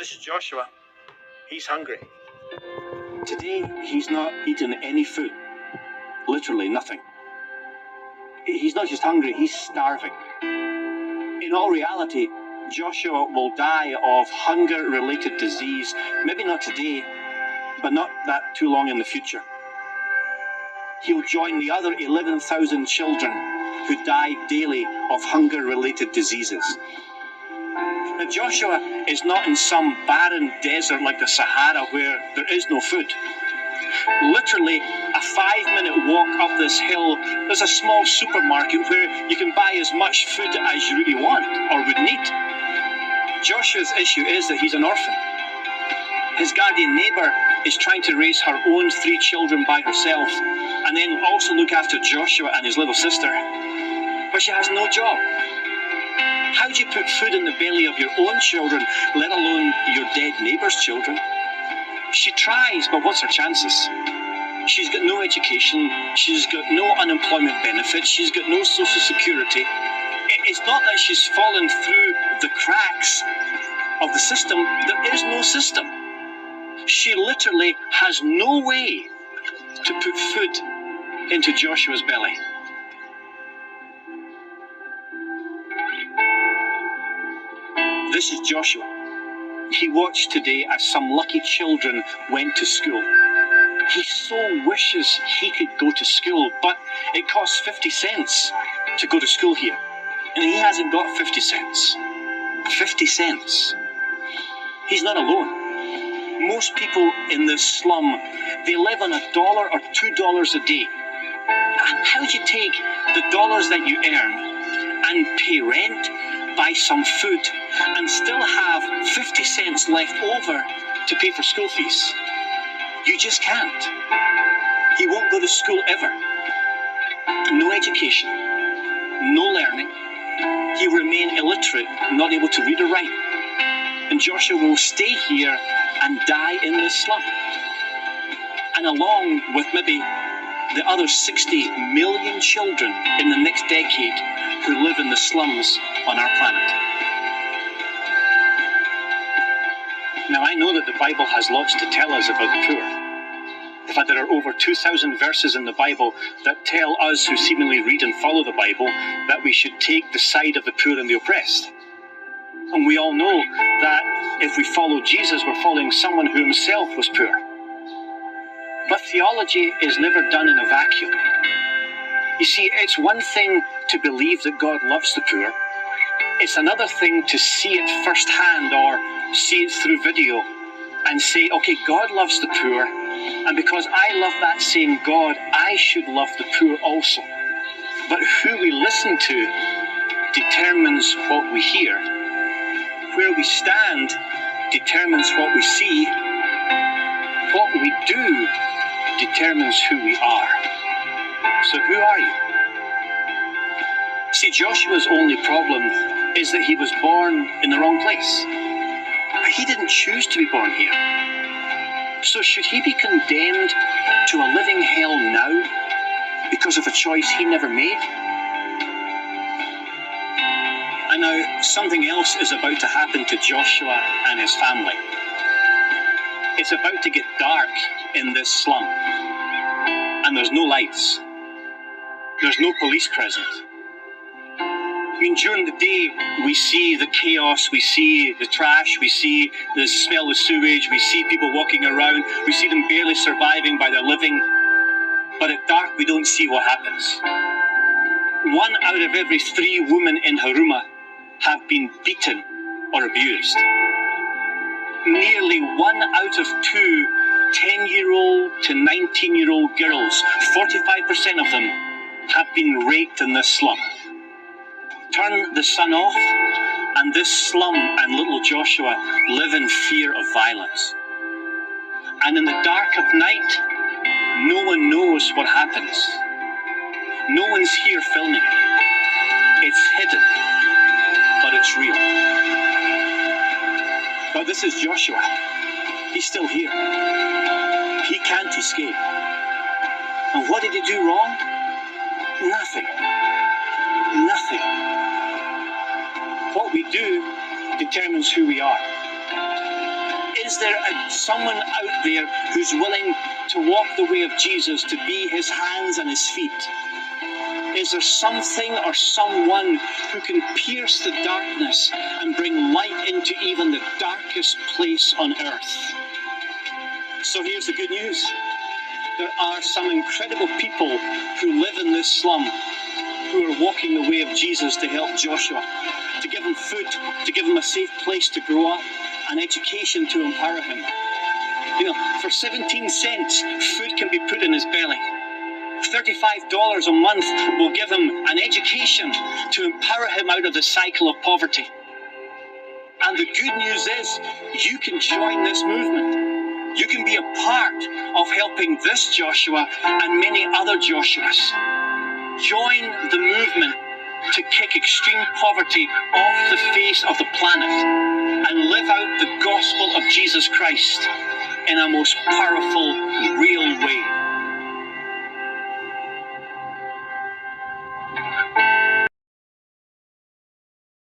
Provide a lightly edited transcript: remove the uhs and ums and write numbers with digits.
This is Joshua. He's hungry. Today, he's not eaten any food. Literally nothing. He's not just hungry, he's starving. In all reality, Joshua will die of hunger-related disease, maybe not today, but not that too long in the future. He'll join the other 11,000 children who die daily of hunger-related diseases. Now, Joshua is not in some barren desert like the Sahara where there is no food. Literally, a 5-minute walk up this hill, there's a small supermarket where you can buy as much food as you really want or would need. Joshua's issue is that he's an orphan. His guardian neighbour is trying to raise her own 3 children by herself and then also look after Joshua and his little sister. But she has no job. How do you put food in the belly of your own children, let alone your dead neighbour's children? She tries, but what's her chances? She's got no education, she's got no unemployment benefits, she's got no social security. It's not that she's fallen through the cracks of the system, there is no system. She literally has no way to put food into Joshua's belly. This is Joshua. He watched today as some lucky children went to school. He so wishes he could go to school, but it costs 50 cents to go to school here. And he hasn't got 50 cents. 50 cents. He's not alone. Most people in this slum, they live on $1 or $2 a day. How do you take the dollars that you earn and pay rent, buy some food, and still have 50 cents left over to pay for school fees? You just can't. He won't go to school ever. No education, no learning. He'll remain illiterate, not able to read or write. And Joshua will stay here and die in this slum. And along with maybe the other 60 million children in the next decade who live in the slums on our planet. Now, I know that the Bible has lots to tell us about the poor. In fact, there are over 2,000 verses in the Bible that tell us who seemingly read and follow the Bible that we should take the side of the poor and the oppressed. And we all know that if we follow Jesus, we're following someone who himself was poor. But theology is never done in a vacuum. You see, it's one thing to believe that God loves the poor. It's another thing to see it firsthand or see it through video and say, okay, God loves the poor, and because I love that same God, I should love the poor also. But who we listen to determines what we hear. Where we stand determines what we see. What we do determines who we are. So who are you? See, Joshua's only problem is that he was born in the wrong place. He didn't choose to be born here. So should he be condemned to a living hell now because of a choice he never made? And now something else is about to happen to Joshua and his family. It's about to get dark in this slum. And there's no lights. There's no police present. I mean, during the day, we see the chaos, we see the trash, we see the smell of sewage, we see people walking around, we see them barely surviving by their living. But at dark, we don't see what happens. 1 out of every 3 women in Haruma have been beaten or abused. Nearly 1 out of 2 10-year-old to 19-year-old girls, 45% of them, have been raped in this slum. Turn the sun off, and this slum and little Joshua live in fear of violence. And in the dark of night, no one knows what happens. No one's here filming it. It's hidden, but it's real. But this is Joshua. He's still here. He can't escape. And what did he do wrong? Nothing. Nothing. What we do determines who we are. Is there someone out there who's willing to walk the way of Jesus, to be his hands and his feet? Is there something or someone who can pierce the darkness and bring light into even the darkest place on earth? So here's the good news. There are some incredible people who live in this slum who are walking the way of Jesus to help Joshua, to give him food, to give him a safe place to grow up, an education to empower him. You know, for 17 cents, food can be put in his belly. $35 a month will give him an education to empower him out of the cycle of poverty. And the good news is, you can join this movement. You can be a part of helping this Joshua and many other Joshuas. Join the movement to kick extreme poverty off the face of the planet and live out the gospel of Jesus Christ in a most powerful, real way.